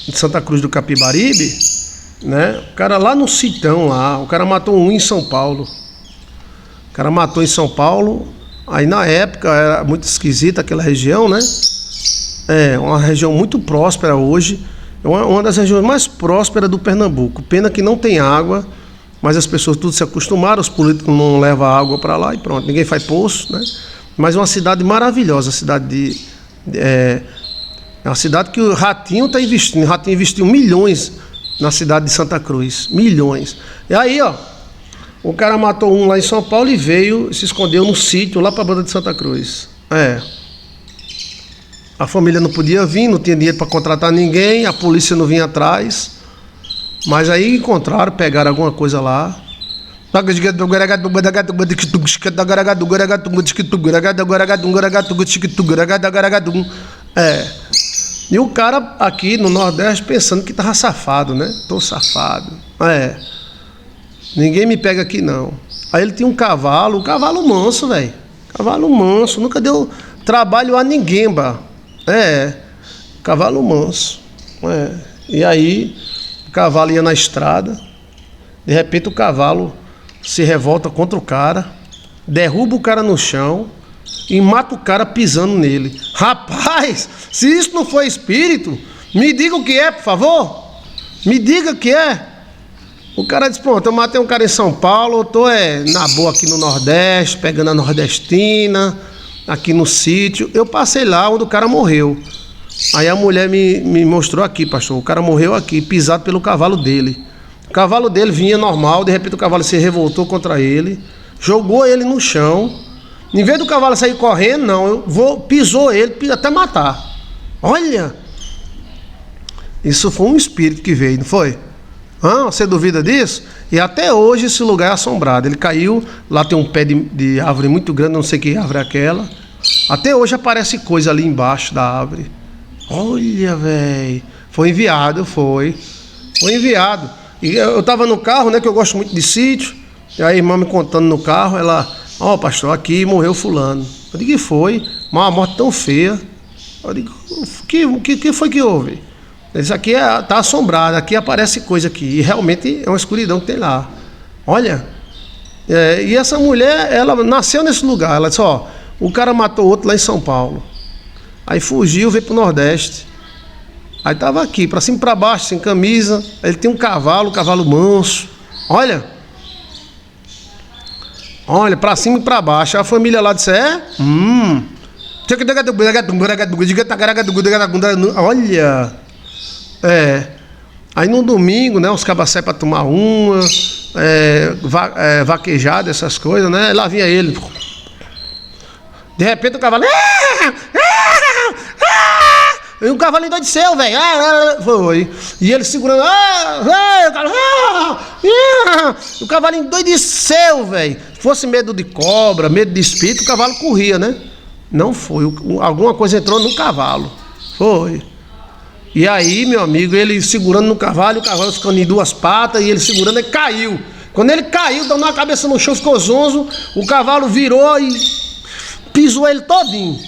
de Santa Cruz do Capibaribe, né? O cara lá no Sitão, o cara matou um em São Paulo. O cara matou em São Paulo, aí na época era muito esquisita aquela região, né? Uma região muito próspera hoje, uma das regiões mais prósperas do Pernambuco. Pena que não tem água, mas as pessoas tudo se acostumaram, os políticos não levam água para lá e pronto, ninguém faz poço, né? Mas é uma cidade maravilhosa, é uma cidade que o Ratinho está investindo. O Ratinho investiu milhões na cidade de Santa Cruz. Milhões. E aí, o cara matou um lá em São Paulo e veio, se escondeu no sítio lá para a banda de Santa Cruz. A família não podia vir, não tinha dinheiro para contratar ninguém, a polícia não vinha atrás. Mas aí encontraram, pegaram alguma coisa lá. E o cara aqui no Nordeste pensando que tava safado, né? Tô safado. Ninguém me pega aqui não. Aí ele tinha um cavalo manso, velho. Cavalo manso, nunca deu trabalho a ninguém, cavalo manso. E aí o cavalo ia na estrada, de repente o cavalo se revolta contra o cara, derruba o cara no chão e mata o cara pisando nele. Rapaz, se isso não for espírito, me diga o que é, por favor. Me diga o que é. O cara diz, pronto, eu matei um cara em São Paulo, eu tô na boa aqui no Nordeste, pegando a nordestina, aqui no sítio. Eu passei lá onde o cara morreu. Aí a mulher me mostrou aqui, pastor, o cara morreu aqui, pisado pelo cavalo dele. O cavalo dele vinha normal, de repente o cavalo se revoltou contra ele, jogou ele no chão. Em vez do cavalo sair correndo, não, pisou ele até matar. Olha, isso foi um espírito que veio, não foi? Você duvida disso? E até hoje esse lugar é assombrado. Ele caiu, lá tem um pé de árvore muito grande, não sei que árvore é aquela. Até hoje aparece coisa ali embaixo da árvore. Olha, velho, foi enviado. E eu estava no carro, né, que eu gosto muito de sítio. E a irmã me contando no carro, ela, pastor, aqui morreu fulano. Eu digo, que foi? Uma morte tão feia. Eu digo, que foi que houve? Isso aqui tá assombrado, aqui aparece coisa aqui. E realmente é uma escuridão que tem lá. Olha, e essa mulher, ela nasceu nesse lugar. Ela disse, o cara matou outro lá em São Paulo. Aí fugiu, veio pro Nordeste. Aí tava aqui, para cima e para baixo, sem camisa. Ele tem um cavalo manso. Olha. Olha, pra cima e pra baixo. A família lá disse, olha. Aí no domingo, né, os cabas saem pra tomar uma, vaquejada, essas coisas, né? Lá vinha ele. De repente o cavalo. E o cavalo endoideceu, velho. Foi. E ele segurando. O cavalo endoideceu, velho. Se fosse medo de cobra, medo de espírito, o cavalo corria, né? Não foi. Alguma coisa entrou no cavalo. Foi. E aí, meu amigo, ele segurando no cavalo, o cavalo ficando em duas patas, e ele segurando, ele caiu. Quando ele caiu, dando uma cabeça no chão, ficou zonzo, o cavalo virou e pisou ele todinho.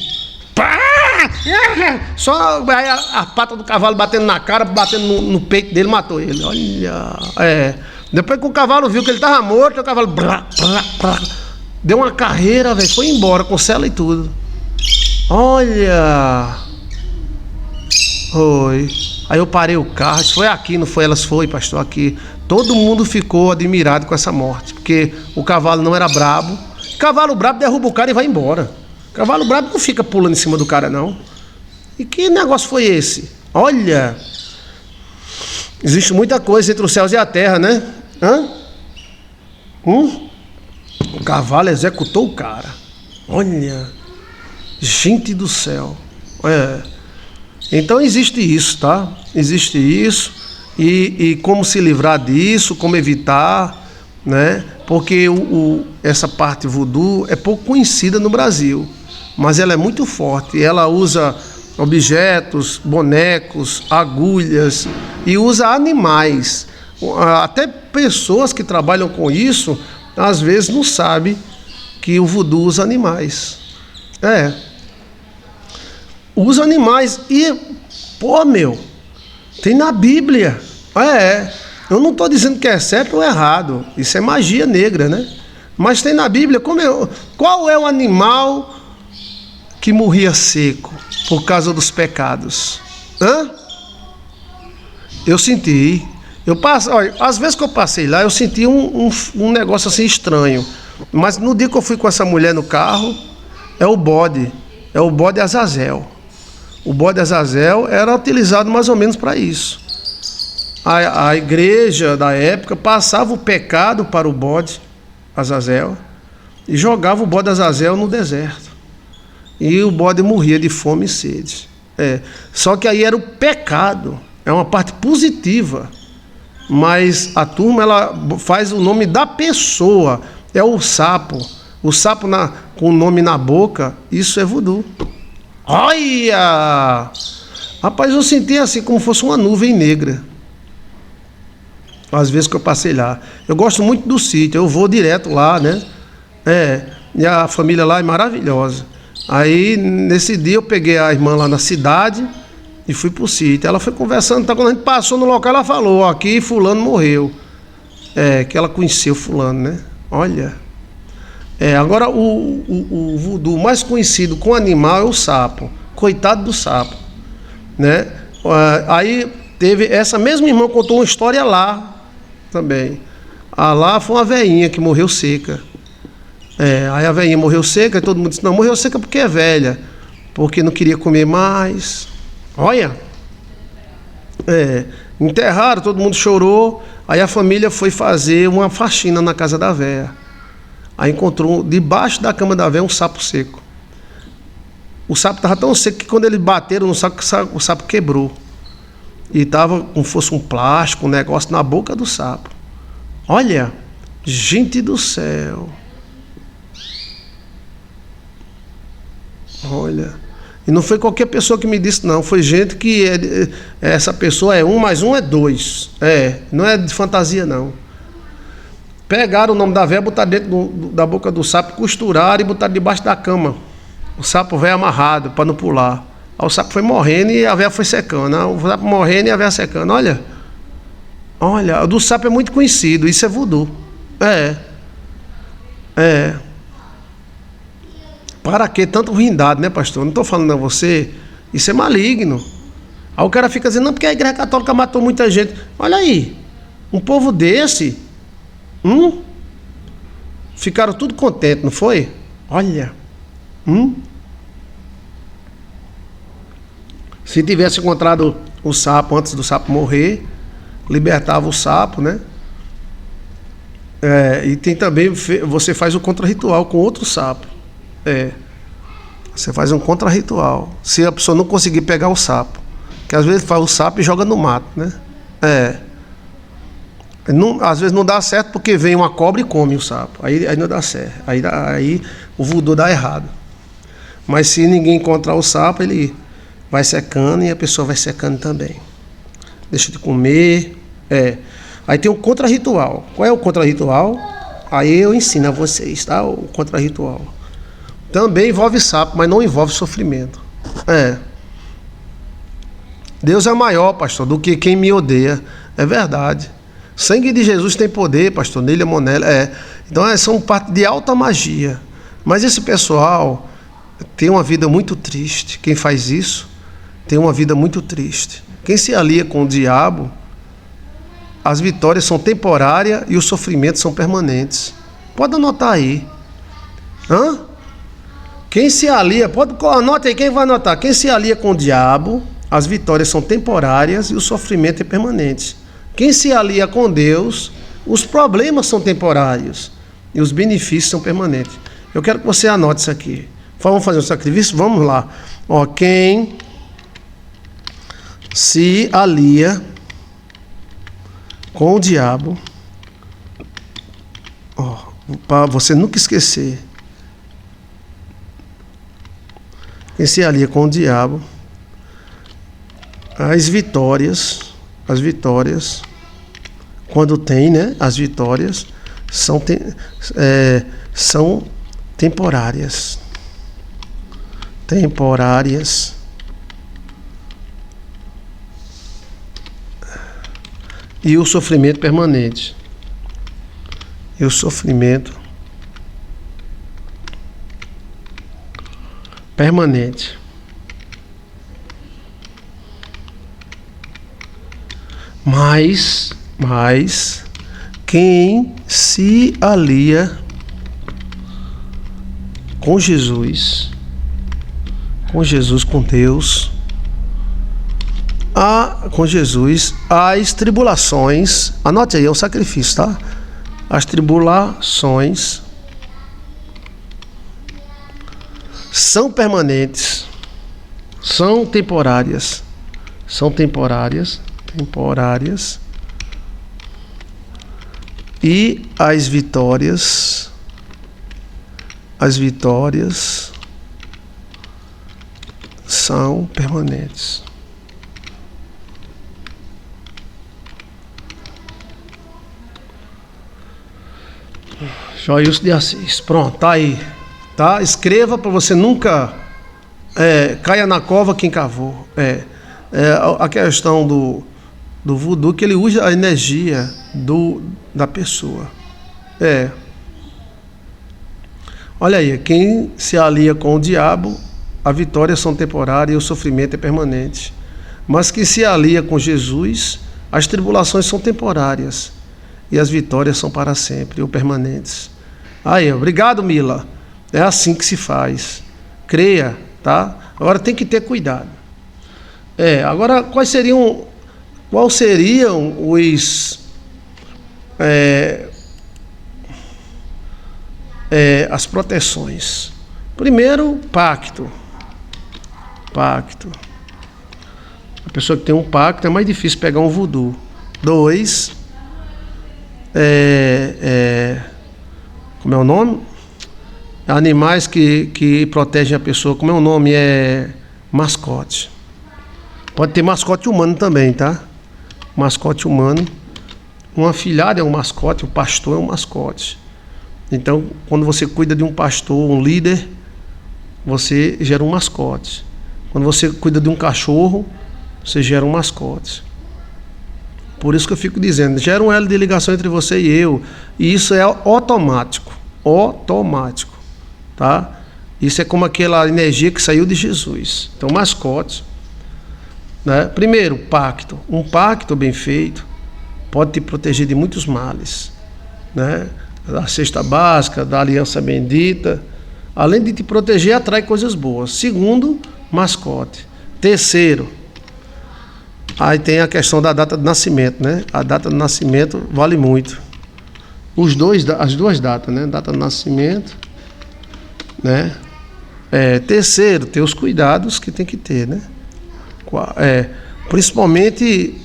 Só a pata do cavalo batendo na cara, batendo no peito dele, matou ele. Olha. Depois que o cavalo viu que ele tava morto, o cavalo deu uma carreira, velho, foi embora com cela e tudo. Olha. Foi. Aí eu parei o carro, foi aqui, não foi? Elas foi, pastor, aqui. Todo mundo ficou admirado com essa morte, porque o cavalo não era brabo. Cavalo brabo derruba o cara e vai embora. Cavalo brabo não fica pulando em cima do cara, não. E que negócio foi esse? Olha, existe muita coisa entre os céus e a terra, né? O cavalo executou o cara. Olha, gente do céu. Então existe isso, tá? Existe isso. E como se livrar disso, como evitar, né? Porque essa parte voodoo é pouco conhecida no Brasil, mas ela é muito forte. Ela usa objetos, bonecos, agulhas e usa animais. Até pessoas que trabalham com isso, às vezes não sabem que o voodoo usa animais. Usa animais e, tem na Bíblia. Eu não estou dizendo que é certo ou errado. Isso é magia negra, né? Mas tem na Bíblia. Qual é o animal que morria seco por causa dos pecados? Eu senti. Olha, às vezes que eu passei lá, eu senti um negócio assim estranho. Mas no dia que eu fui com essa mulher no carro, é o bode Azazel. O bode Azazel era utilizado mais ou menos para isso. A igreja da época passava o pecado para o bode Azazel e jogava o bode Azazel no deserto. E o bode morria de fome e sede. Só que aí era o pecado, é uma parte positiva. Mas a turma ela faz o nome da pessoa, é o sapo. O sapo com o nome na boca, isso é voodoo. Olha! Rapaz, eu senti assim como fosse uma nuvem negra. Às vezes que eu passei lá. Eu gosto muito do sítio, eu vou direto lá, né? E a família lá é maravilhosa. Aí, nesse dia, eu peguei a irmã lá na cidade e fui pro sítio. Ela foi conversando, quando a gente passou no local, ela falou, aqui fulano morreu. Que ela conheceu fulano, né? Olha. Agora, o voodoo mais conhecido com animal é o sapo. Coitado do sapo, né? Aí, teve essa mesma irmã contou uma história lá também. Lá foi uma veinha que morreu seca. Aí a veinha morreu seca e todo mundo disse, não, morreu seca porque é velha, porque não queria comer mais. Olha. Enterraram, todo mundo chorou. Aí a família foi fazer uma faxina na casa da véia. Aí encontrou debaixo da cama da véia um sapo seco. O sapo estava tão seco que quando eles bateram no sapo, o sapo quebrou. E estava como fosse um plástico, um negócio na boca do sapo. Olha, gente do céu. Olha. E não foi qualquer pessoa que me disse, não. Foi gente que essa pessoa é 1 mais 1 é 2. Não é de fantasia, não. Pegaram o nome da véia, botaram dentro da boca do sapo, costuraram e botaram debaixo da cama. O sapo veio amarrado para não pular. Aí o sapo foi morrendo e a véia foi secando. O sapo morrendo e a véia secando. Olha, o do sapo é muito conhecido. Isso é voodoo. Para que tanto ruindade, né, pastor? Não estou falando a você. Isso é maligno. Aí o cara fica dizendo, não, porque a igreja católica matou muita gente. Olha aí, um povo desse Ficaram tudo contentes, não foi? Olha. Se tivesse encontrado o sapo antes do sapo morrer, libertava o sapo, né? E tem também, você faz o contra-ritual com outro sapo. Você faz um contra-ritual. Se a pessoa não conseguir pegar o sapo, que às vezes faz o sapo e joga no mato, né? Às vezes não dá certo porque vem uma cobra e come o sapo. Aí não dá certo. Aí o voodoo dá errado. Mas se ninguém encontrar o sapo, ele vai secando e a pessoa vai secando também. Deixa de comer. Aí tem o contra-ritual. Qual é o contra-ritual? Aí eu ensino a vocês, tá? O contra-ritual. Também envolve sapo, mas não envolve sofrimento. Deus é maior, pastor, do que quem me odeia. É verdade. Sangue de Jesus tem poder, pastor. Nele é monela. Então são parte de alta magia. Mas esse pessoal tem uma vida muito triste. Quem faz isso tem uma vida muito triste. Quem se alia com o diabo, as vitórias são temporárias e os sofrimentos são permanentes. Pode anotar aí. Quem se alia, anote aí, quem vai anotar? Quem se alia com o diabo, as vitórias são temporárias e o sofrimento é permanente. Quem se alia com Deus, os problemas são temporários e os benefícios são permanentes. Eu quero que você anote isso aqui. Vamos fazer um sacrifício? Vamos lá. Quem se alia com o diabo, para você nunca esquecer. Quem se alia com o diabo, as vitórias, quando tem, né? As vitórias são temporárias. E o sofrimento permanente. Mas quem se alia com Jesus, com Deus, com Jesus, as tribulações, anote aí, é um sacrifício, tá? As tribulações são permanentes, são temporárias, e as vitórias são permanentes. Joilson de Assis, pronto, tá aí, tá? Escreva para você nunca caia na cova quem cavou. A questão do voodoo, que ele usa a energia da pessoa. Olha aí, quem se alia com o diabo, as vitórias são temporárias e o sofrimento é permanente. Mas quem se alia com Jesus, as tribulações são temporárias e as vitórias são para sempre ou permanentes. Aí, obrigado, Mila. É assim que se faz. Creia, tá? Agora tem que ter cuidado. Agora, quais seriam as proteções? Primeiro, pacto. A pessoa que tem um pacto é mais difícil pegar um voodoo. 2, como é o nome? Animais que protegem a pessoa. Como é o nome? Mascote. Pode ter mascote humano também, tá? Mascote humano. Um afilhado é um mascote, o pastor é um mascote. Então, quando você cuida de um pastor, um líder, você gera um mascote. Quando você cuida de um cachorro, você gera um mascote. Por isso que eu fico dizendo, gera um elo de ligação entre você e eu. E isso é automático. Tá? Isso é como aquela energia que saiu de Jesus. Então, mascote. Né? Primeiro, pacto. Um pacto bem feito pode te proteger de muitos males. Né? da cesta básica, da aliança bendita. Além de te proteger, atrai coisas boas. Segundo, mascote. Terceiro, aí tem a questão da data de nascimento, né? A data de nascimento vale muito. As duas datas, né? Data de nascimento, né? Terceiro, ter os cuidados que tem que ter, né? Principalmente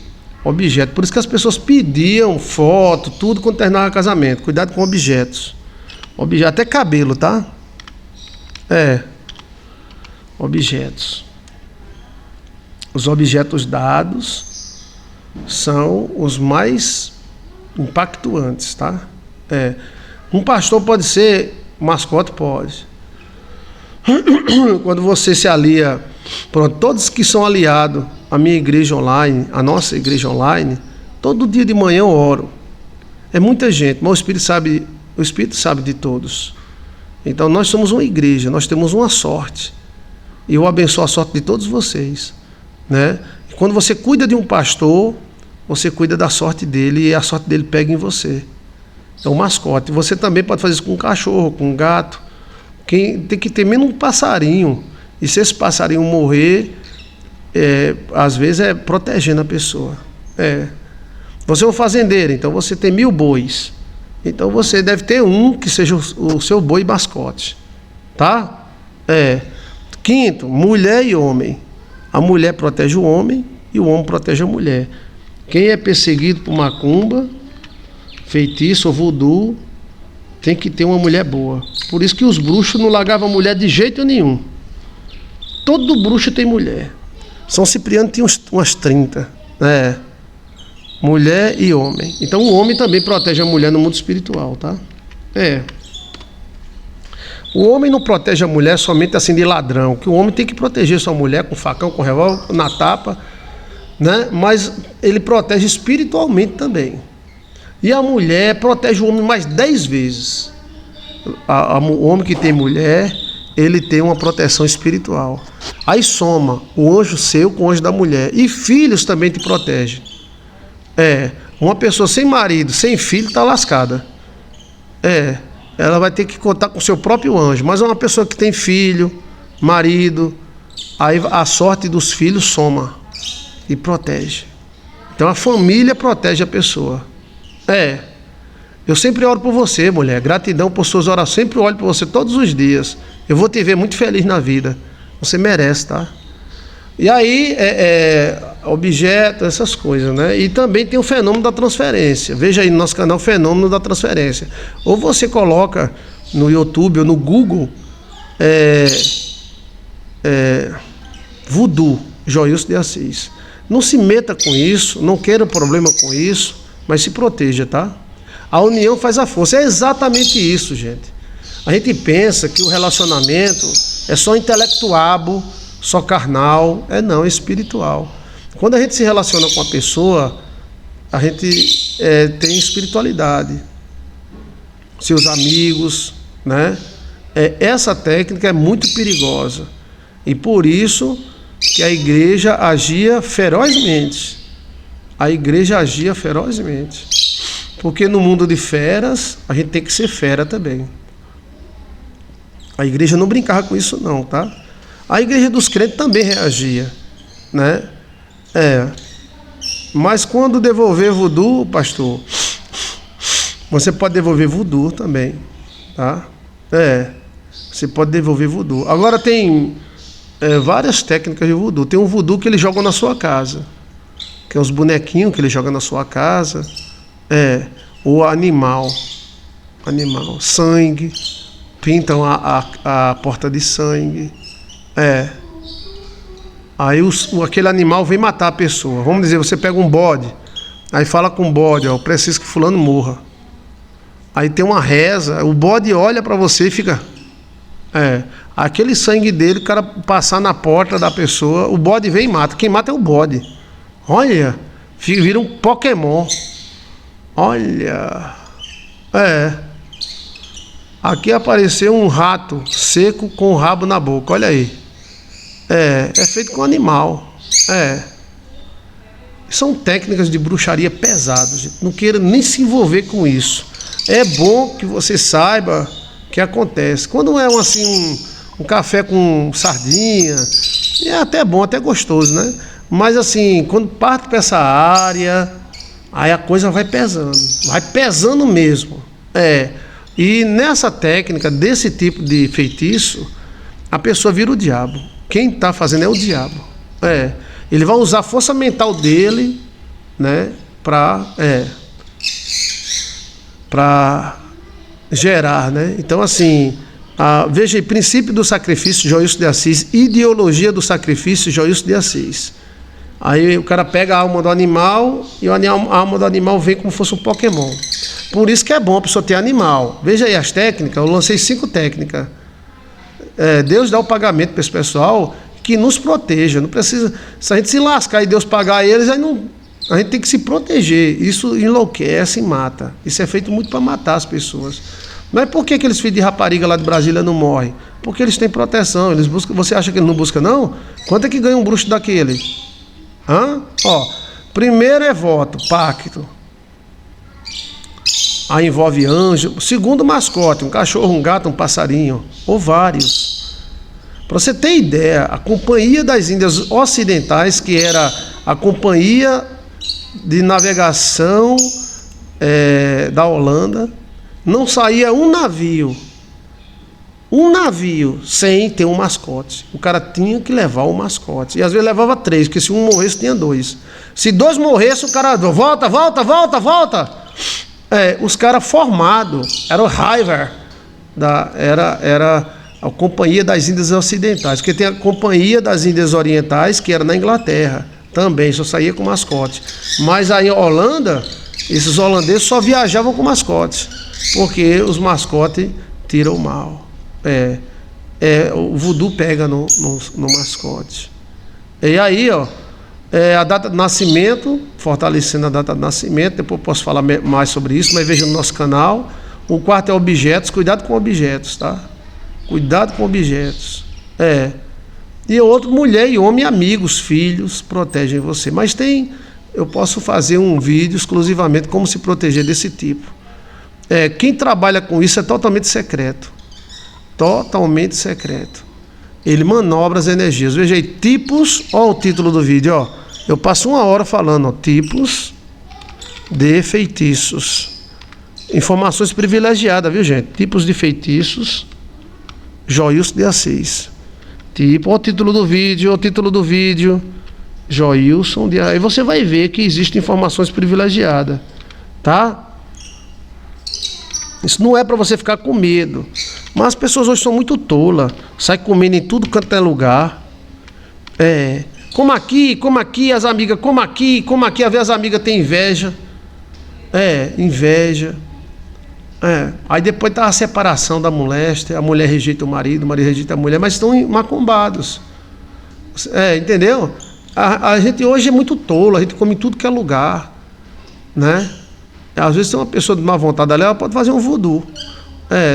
objetos. Por isso que as pessoas pediam foto, tudo quando terminava o casamento. Cuidado com objetos. Até cabelo, tá? Objetos. Os objetos dados são os mais impactuantes, tá? Um pastor pode ser mascote? Pode. Quando você se alia, pronto, todos que são aliados à minha igreja online, à nossa igreja online, todo dia de manhã eu oro. É muita gente, mas o Espírito sabe de todos. Então nós somos uma igreja, nós temos uma sorte. E eu abençoo a sorte de todos vocês, né? E quando você cuida de um pastor, você cuida da sorte dele e a sorte dele pega em você. É um mascote. Você também pode fazer isso com um cachorro, com um gato. Quem tem que ter menos um passarinho. E se esse passarinho morrer, às vezes é protegendo a pessoa. Você é um fazendeiro, então você tem 1000 bois. Então você deve ter um que seja o seu boi mascote. Tá? Quinto, mulher e homem. A mulher protege o homem e o homem protege a mulher. Quem é perseguido por macumba, feitiço ou voodoo, tem que ter uma mulher boa. Por isso que os bruxos não largavam mulher de jeito nenhum. Todo bruxo tem mulher. São Cipriano tinha umas 30. Mulher e homem. Então o homem também protege a mulher no mundo espiritual, tá? O homem não protege a mulher somente assim de ladrão, que o homem tem que proteger sua mulher com facão, com revólver, na tapa, né? Mas ele protege espiritualmente também. E a mulher protege o homem mais 10 vezes. O homem que tem mulher, ele tem uma proteção espiritual. Aí soma o anjo seu com o anjo da mulher. E filhos também te protegem. Uma pessoa sem marido, sem filho, está lascada. Ela vai ter que contar com o seu próprio anjo. Mas uma pessoa que tem filho, marido, aí a sorte dos filhos soma e protege. Então a família protege a pessoa. Eu sempre oro por você, mulher. Gratidão por suas orações. Sempre olho por você todos os dias. Eu vou te ver muito feliz na vida. Você merece, tá? E aí, objeto, essas coisas, né? E também tem o fenômeno da transferência. Veja aí no nosso canal, Fenômeno da Transferência. Ou você coloca no YouTube ou no Google Voodoo, Joilson de Assis. Não se meta com isso, não queira problema com isso, mas se proteja, tá? A união faz a força. É exatamente isso, gente. A gente pensa que o relacionamento é só intelectual, só carnal. Não, é espiritual. Quando a gente se relaciona com a pessoa, a gente tem espiritualidade. Seus amigos, né? Essa técnica é muito perigosa. E por isso que a igreja agia ferozmente. A igreja agia ferozmente. Porque no mundo de feras, a gente tem que ser fera também. A igreja não brincava com isso não, tá? A igreja dos crentes também reagia, né? Mas quando devolver voodoo, pastor, você pode devolver voodoo também, tá? Você pode devolver voodoo. Agora tem várias técnicas de voodoo. Tem um voodoo que eles jogam na sua casa, que é os bonequinhos que eles jogam na sua casa. O animal, sangue, pintam a porta de sangue. Aí aquele animal vem matar a pessoa. Vamos dizer, você pega um bode, aí fala com o bode, eu preciso que fulano morra. Aí tem uma reza, o bode olha para você e fica... aquele sangue dele, o cara passar na porta da pessoa, o bode vem e mata. Quem mata é o bode. Olha, vira um Pokémon. Olha. Aqui apareceu um rato seco com o rabo na boca, olha aí. É feito com animal. São técnicas de bruxaria pesadas, gente. Não queira nem se envolver com isso. é bom que você saiba o que acontece. Quando é um café com sardinha, é até bom, até gostoso, né? Mas assim, quando parte para essa área, aí a coisa vai pesando mesmo. E nessa técnica, desse tipo de feitiço, a pessoa vira o diabo. Quem está fazendo é o diabo. Ele vai usar a força mental dele, né, para gerar, né? Então, assim, veja aí, princípio do sacrifício, Joilson de Assis, ideologia do sacrifício, Joilson de Assis. Aí o cara pega a alma do animal e a alma do animal vem como se fosse um Pokémon. Por isso que é bom a pessoa ter animal. Veja aí as técnicas, eu lancei 5 técnicas. Deus dá o pagamento para esse pessoal que nos proteja. Não precisa, se a gente se lascar e Deus pagar eles, aí não, a gente tem que se proteger. Isso enlouquece e mata. Isso é feito muito para matar as pessoas. Mas por que aqueles filhos de rapariga lá de Brasília não morrem? Porque eles têm proteção. Eles buscam. Você acha que ele não busca, não? Quanto é que ganha um bruxo daquele? Primeiro é voto, pacto. Aí envolve anjo. Segundo, mascote, um cachorro, um gato, um passarinho, ou vários. Para você ter ideia, a Companhia das Índias Ocidentais, que era a companhia de navegação da Holanda, não saía um navio sem ter um mascote. O cara tinha que levar o mascote. E às vezes levava 3, porque se um morresse, tinha 2. Se 2 morressem, o cara volta. Os caras formados, era o Hiver, era a Companhia das Índias Ocidentais, porque tem a Companhia das Índias Orientais, que era na Inglaterra, também, só saía com mascote. Mas aí em Holanda, esses holandeses só viajavam com mascotes, porque os mascotes tiram o mal. O voodoo pega no mascote. E aí, a data de nascimento, fortalecendo a data de nascimento, depois eu posso falar mais sobre isso, mas veja no nosso canal. O quarto é objetos, cuidado com objetos, tá? Cuidado com objetos. E outro, mulher e homem, amigos, filhos, protegem você. Mas eu posso fazer um vídeo exclusivamente como se proteger desse tipo. Quem trabalha com isso é totalmente secreto. Totalmente secreto. Ele manobra as energias. Veja aí, tipos, olha o título do vídeo, eu passo 1 hora falando, tipos de feitiços. Informações privilegiadas, viu, gente? Tipos de feitiços, Joilson de Assis. Olha o título do vídeo, Joilson de Assis. Aí você vai ver que existem informações privilegiadas, tá? Isso não é para você ficar com medo. Mas as pessoas hoje são muito tolas. Sai comendo em tudo quanto é lugar. Como aqui, as amigas, como aqui. Às vezes as amigas têm inveja. Inveja. Aí depois tá a separação da moléstia. A mulher rejeita o marido rejeita a mulher. Mas estão macumbados. Entendeu? A gente hoje é muito tolo. A gente come em tudo que é lugar. Né? Às vezes tem uma pessoa de má vontade ali, ela pode fazer um voodoo.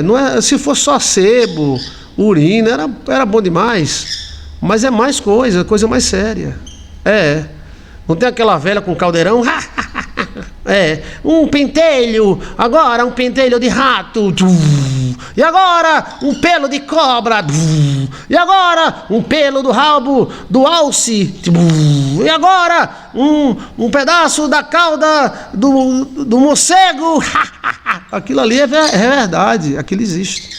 Não é, se fosse só sebo, urina, era bom demais. Mas é mais coisa mais séria. Não tem aquela velha com caldeirão? Um pentelho, agora um pentelho de rato. E agora um pelo de cobra. E agora um pelo do rabo do alce. E agora um pedaço da cauda do morcego. Aquilo ali é verdade, aquilo existe.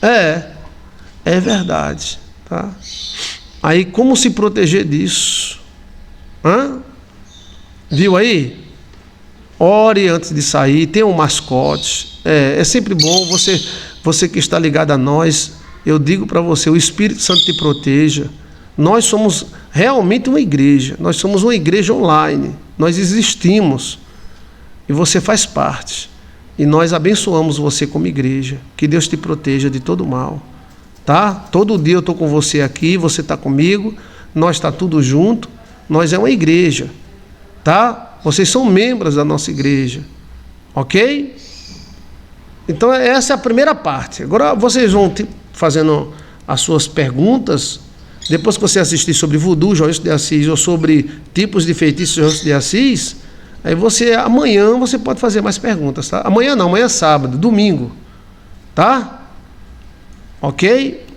É verdade, tá? Aí como se proteger disso? Viu aí? Ore antes de sair, tenha um mascote. É sempre bom, você que está ligado a nós, eu digo para você, o Espírito Santo te proteja. Nós somos realmente uma igreja, nós somos uma igreja online, nós existimos e você faz parte. E nós abençoamos você como igreja, que Deus te proteja de todo mal, tá? Todo dia eu estou com você aqui, você está comigo, nós está tudo junto, nós é uma igreja, tá? Vocês são membros da nossa igreja, ok? Então essa é a primeira parte. Agora vocês vão fazendo as suas perguntas. Depois que você assistir sobre voodoo, Joilson de Assis, ou sobre tipos de feitiços, Joilson de Assis, Aí amanhã você pode fazer mais perguntas, tá? Amanhã não, amanhã é sábado, domingo, tá? Ok?